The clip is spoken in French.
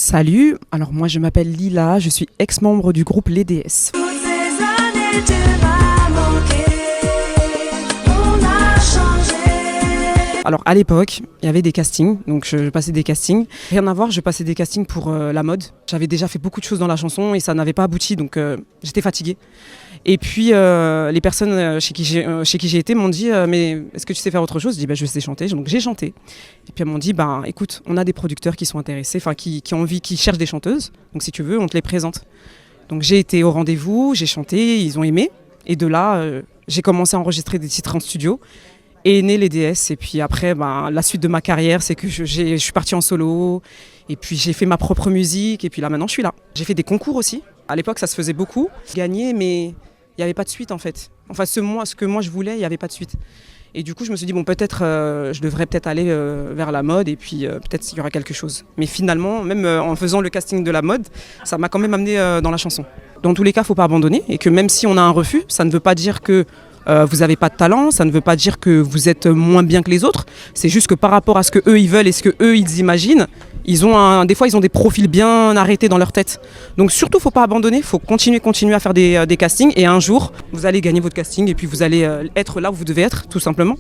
Salut, alors moi je m'appelle Lila, je suis ex-membre du groupe Les DS. Alors à l'époque, il y avait des castings, donc je passais des castings. Rien à voir, je passais des castings pour la mode. J'avais déjà fait beaucoup de choses dans la chanson et ça n'avait pas abouti, donc j'étais fatiguée. Et puis les personnes chez qui j'ai été m'ont dit mais est-ce que tu sais faire autre chose? Je dis je sais chanter, donc j'ai chanté. Et puis elles m'ont dit écoute, on a des producteurs qui sont intéressés, qui ont envie, qui cherchent des chanteuses, donc si tu veux, on te les présente. Donc j'ai été au rendez-vous, j'ai chanté, ils ont aimé. Et de là, j'ai commencé à enregistrer des titres en studio. Et est né les DS. Et puis après, la suite de ma carrière, c'est que je suis partie en solo. Et puis j'ai fait ma propre musique. Et puis là, maintenant, je suis là. J'ai fait des concours aussi. À l'époque, ça se faisait beaucoup. Gagner, mais il n'y avait pas de suite en fait. Enfin, ce que moi je voulais, il n'y avait pas de suite. Et du coup, je me suis dit, peut-être, je devrais peut-être aller vers la mode. Et puis peut-être qu'il y aura quelque chose. Mais finalement, même en faisant le casting de la mode, ça m'a quand même amené dans la chanson. Dans tous les cas, il ne faut pas abandonner. Et que même si on a un refus, ça ne veut pas dire que vous n'avez pas de talent, ça ne veut pas dire que vous êtes moins bien que les autres. C'est juste que par rapport à ce qu'eux ils veulent et ce qu'eux ils imaginent, des fois ils ont des profils bien arrêtés dans leur tête. Donc surtout, faut pas abandonner, faut continuer à faire des castings et un jour vous allez gagner votre casting et puis vous allez être là où vous devez être, tout simplement.